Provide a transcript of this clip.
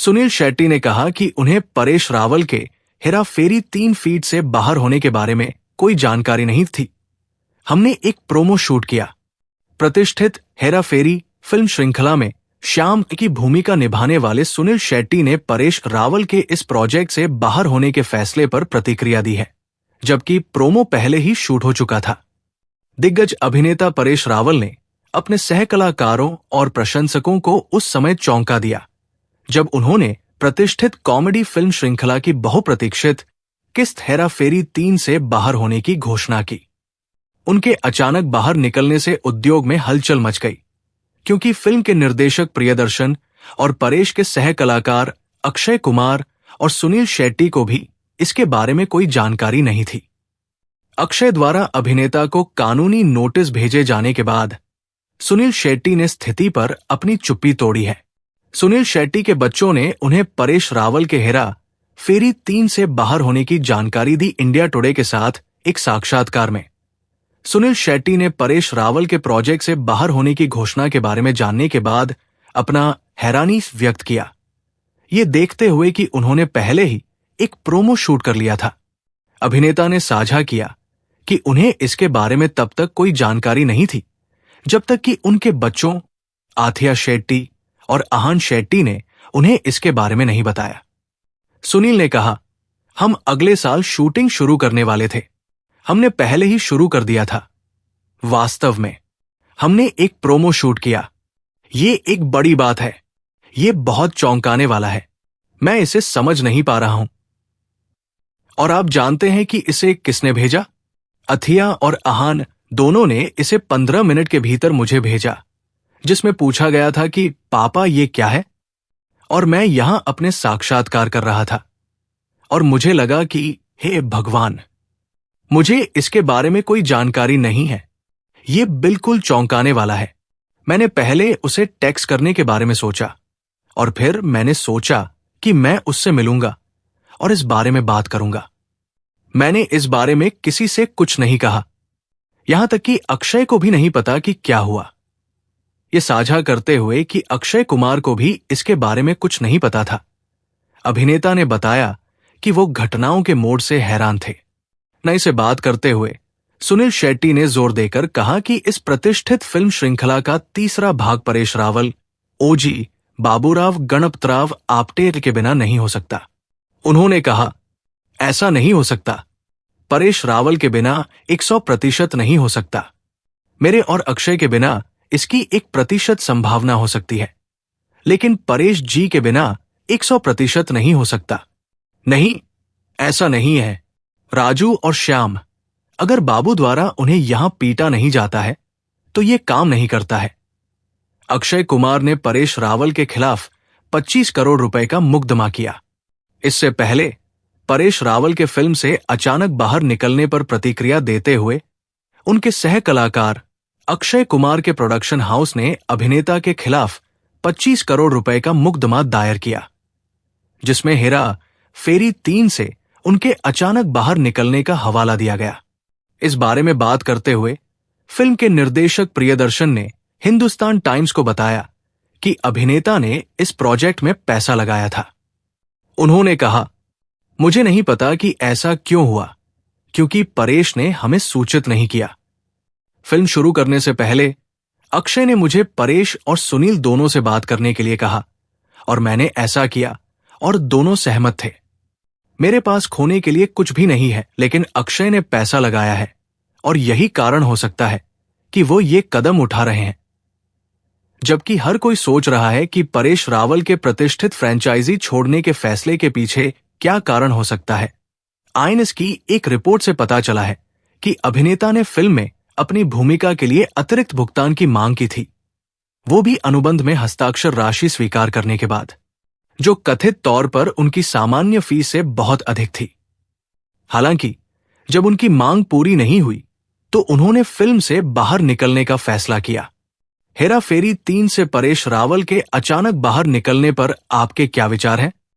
सुनील शेट्टी ने कहा कि उन्हें परेश रावल के हेरा फेरी 3 फीट से बाहर होने के बारे में कोई जानकारी नहीं थी। हमने एक प्रोमो शूट किया। प्रतिष्ठित हेरा फेरी फिल्म श्रृंखला में श्याम की भूमिका निभाने वाले सुनील शेट्टी ने परेश रावल के इस प्रोजेक्ट से बाहर होने के फैसले पर प्रतिक्रिया दी है, जबकि प्रोमो पहले ही शूट हो चुका था। दिग्गज अभिनेता परेश रावल ने अपने सहकलाकारों और प्रशंसकों को उस समय चौंका दिया जब उन्होंने प्रतिष्ठित कॉमेडी फिल्म श्रृंखला की बहुप्रतीक्षित किस्त हेरा फेरी 3 से बाहर होने की घोषणा की। उनके अचानक बाहर निकलने से उद्योग में हलचल मच गई, क्योंकि फिल्म के निर्देशक प्रियदर्शन और परेश के सहकलाकार अक्षय कुमार और सुनील शेट्टी को भी इसके बारे में कोई जानकारी नहीं थी। अक्षय द्वारा अभिनेता को कानूनी नोटिस भेजे जाने के बाद सुनील शेट्टी ने स्थिति पर अपनी चुप्पी तोड़ी है। सुनील शेट्टी के बच्चों ने उन्हें परेश रावल के हेरा फेरी 3 से बाहर होने की जानकारी दी। इंडिया टुडे के साथ एक साक्षात्कार में सुनील शेट्टी ने परेश रावल के प्रोजेक्ट से बाहर होने की घोषणा के बारे में जानने के बाद अपना हैरानी व्यक्त किया, ये देखते हुए कि उन्होंने पहले ही एक प्रोमो शूट कर लिया था। अभिनेता ने साझा किया कि उन्हें इसके बारे में तब तक कोई जानकारी नहीं थी जब तक कि उनके बच्चों आथिया शेट्टी और आहान शेट्टी ने उन्हें इसके बारे में नहीं बताया। सुनील ने कहा, हम अगले साल शूटिंग शुरू करने वाले थे। हमने पहले ही शुरू कर दिया था। वास्तव में हमने एक प्रोमो शूट किया। ये एक बड़ी बात है। ये बहुत चौंकाने वाला है। मैं इसे समझ नहीं पा रहा हूं। और आप जानते हैं कि इसे किसने भेजा? अथिया और आहान दोनों ने इसे 15 मिनट के भीतर मुझे भेजा, जिसमें पूछा गया था कि पापा ये क्या है? और मैं यहां अपने साक्षात्कार कर रहा था और मुझे लगा कि हे भगवान, मुझे इसके बारे में कोई जानकारी नहीं है। ये बिल्कुल चौंकाने वाला है। मैंने पहले उसे टेक्स्ट करने के बारे में सोचा और फिर मैंने सोचा कि मैं उससे मिलूंगा और इस बारे में बात करूंगा। मैंने इस बारे में किसी से कुछ नहीं कहा, यहां तक कि अक्षय को भी नहीं पता कि क्या हुआ। ये साझा करते हुए कि अक्षय कुमार को भी इसके बारे में कुछ नहीं पता था। अभिनेता ने बताया कि वो घटनाओं के मोड़ से हैरान थे। नई से बात करते हुए सुनील शेट्टी ने जोर देकर कहा कि इस प्रतिष्ठित फिल्म श्रृंखला का तीसरा भाग परेश रावल, ओजी, बाबूराव गणपतराव आपटे के बिना नहीं हो सकता। उन्होंने कहा, ऐसा नहीं हो सकता। परेश रावल के बिना 100% नहीं हो सकता। मेरे और अक्षय के बिना इसकी 1% संभावना हो सकती है, लेकिन परेश जी के बिना 100% नहीं हो सकता। नहीं, ऐसा नहीं है। राजू और श्याम, अगर बाबू द्वारा उन्हें यहां पीटा नहीं जाता है तो ये काम नहीं करता है। अक्षय कुमार ने परेश रावल के खिलाफ 25 करोड़ रुपए का मुकदमा किया। इससे पहले परेश रावल के फिल्म से अचानक बाहर निकलने पर प्रतिक्रिया देते हुए उनके सह कलाकार अक्षय कुमार के प्रोडक्शन हाउस ने अभिनेता के खिलाफ 25 करोड़ रुपए का मुकदमा दायर किया, जिसमें हेरा फेरी 3 से उनके अचानक बाहर निकलने का हवाला दिया गया। इस बारे में बात करते हुए फिल्म के निर्देशक प्रियदर्शन ने हिंदुस्तान टाइम्स को बताया कि अभिनेता ने इस प्रोजेक्ट में पैसा लगाया था। उन्होंने कहा, मुझे नहीं पता कि ऐसा क्यों हुआ, क्योंकि परेश ने हमें सूचित नहीं किया। फिल्म शुरू करने से पहले अक्षय ने मुझे परेश और सुनील दोनों से बात करने के लिए कहा और मैंने ऐसा किया और दोनों सहमत थे। मेरे पास खोने के लिए कुछ भी नहीं है, लेकिन अक्षय ने पैसा लगाया है और यही कारण हो सकता है कि वो ये कदम उठा रहे हैं। जबकि हर कोई सोच रहा है कि परेश रावल के प्रतिष्ठित फ्रेंचाइजी छोड़ने के फैसले के पीछे क्या कारण हो सकता है। आईएनएस की एक रिपोर्ट से पता चला है कि अभिनेता ने फिल्म में अपनी भूमिका के लिए अतिरिक्त भुगतान की मांग की थी, वो भी अनुबंध में हस्ताक्षर राशि स्वीकार करने के बाद, जो कथित तौर पर उनकी सामान्य फीस से बहुत अधिक थी। हालांकि जब उनकी मांग पूरी नहीं हुई तो उन्होंने फिल्म से बाहर निकलने का फैसला किया। हेरा फेरी 3 से परेश रावल के अचानक बाहर निकलने पर आपके क्या विचार हैं?